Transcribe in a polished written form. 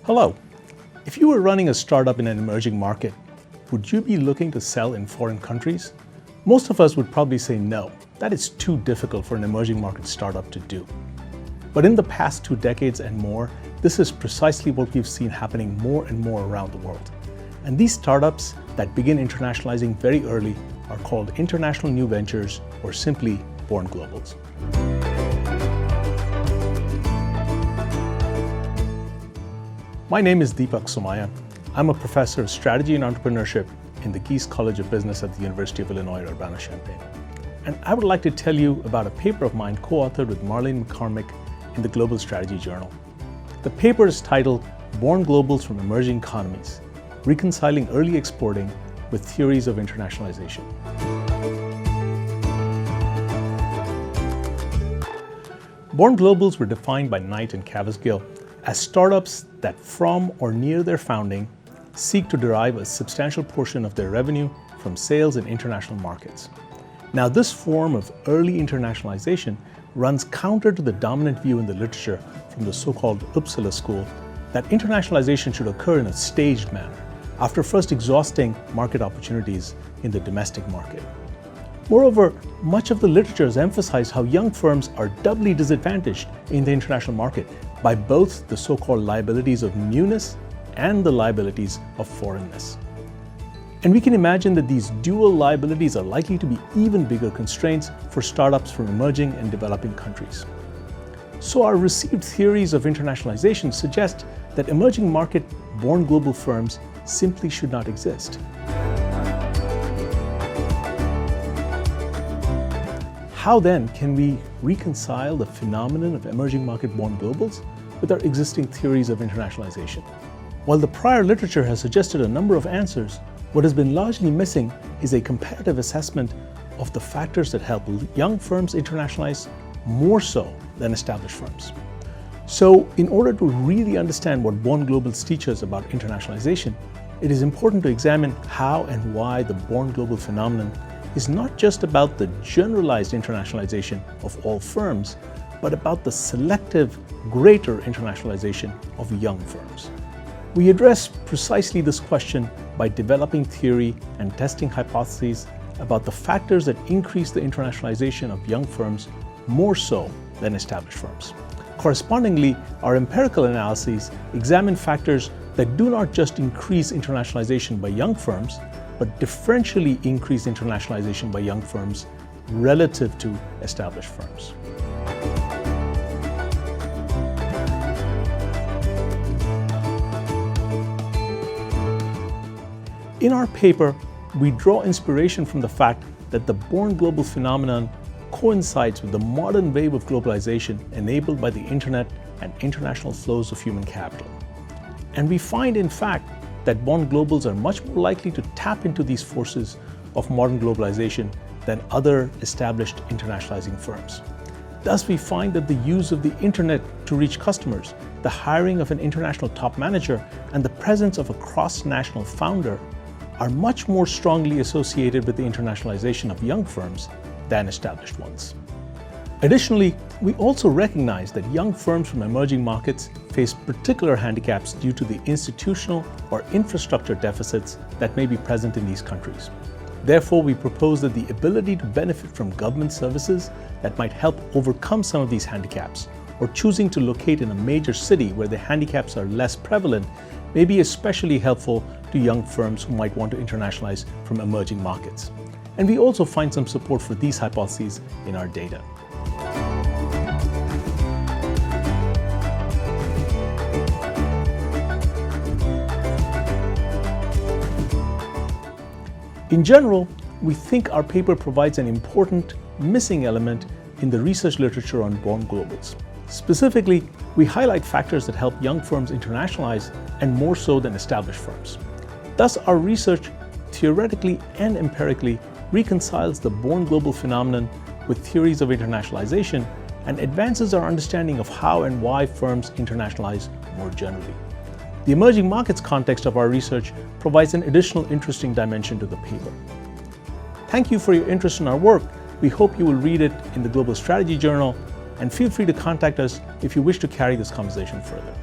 Hello. If you were running a startup in an emerging market, would you be looking to sell in foreign countries? Most of us would probably say no. That is too difficult for an emerging market startup to do. But in the past 2 decades and more, this is precisely what we've seen happening more and more around the world. And these startups that begin internationalizing very early are called international new ventures, or simply born globals. My name is Deepak Somaya. I'm a professor of strategy and entrepreneurship in the Geese College of Business at the University of Illinois, Urbana-Champaign. And I would like to tell you about a paper of mine co-authored with Marleen McCormick in the Global Strategy Journal. The paper is titled Born Globals from Emerging Economies, Reconciling Early Exporting with Theories of Internationalization. Born Globals were defined by Knight and Cavasgill as startups that from or near their founding seek to derive a substantial portion of their revenue from sales in international markets. Now, this form of early internationalization runs counter to the dominant view in the literature from the so-called Uppsala school that internationalization should occur in a staged manner, after first exhausting market opportunities in the domestic market. Moreover, much of the literature has emphasized how young firms are doubly disadvantaged in the international market by both the so-called liabilities of newness and the liabilities of foreignness. And we can imagine that these dual liabilities are likely to be even bigger constraints for startups from emerging and developing countries. So our received theories of internationalization suggest that emerging market born global firms simply should not exist. How then can we reconcile the phenomenon of emerging market born globals with our existing theories of internationalization? While the prior literature has suggested a number of answers, what has been largely missing is a comparative assessment of the factors that help young firms internationalize more so than established firms. So, in order to really understand what born globals teach us about internationalization, it is important to examine how and why the born global phenomenon is not just about the generalized internationalization of all firms, but about the selective, greater internationalization of young firms. We address precisely this question by developing theory and testing hypotheses about the factors that increase the internationalization of young firms more so than established firms. Correspondingly, our empirical analyses examine factors that do not just increase internationalization by young firms, but differentially increase internationalization by young firms relative to established firms. In our paper, we draw inspiration from the fact that the born global phenomenon coincides with the modern wave of globalization enabled by the internet and international flows of human capital. And we find, in fact, that born globals are much more likely to tap into these forces of modern globalization than other established internationalizing firms. Thus, we find that the use of the internet to reach customers, the hiring of an international top manager, and the presence of a cross-national founder are much more strongly associated with the internationalization of young firms than established ones. Additionally, we also recognize that young firms from emerging markets face particular handicaps due to the institutional or infrastructure deficits that may be present in these countries. Therefore, we propose that the ability to benefit from government services that might help overcome some of these handicaps, or choosing to locate in a major city where the handicaps are less prevalent, may be especially helpful to young firms who might want to internationalize from emerging markets. And we also find some support for these hypotheses in our data. In general, we think our paper provides an important missing element in the research literature on born globals. Specifically, we highlight factors that help young firms internationalize, and more so than established firms. Thus, our research theoretically and empirically reconciles the born global phenomenon with theories of internationalization and advances our understanding of how and why firms internationalize more generally. The emerging markets context of our research provides an additional interesting dimension to the paper. Thank you for your interest in our work. We hope you will read it in the Global Strategy Journal, and feel free to contact us if you wish to carry this conversation further.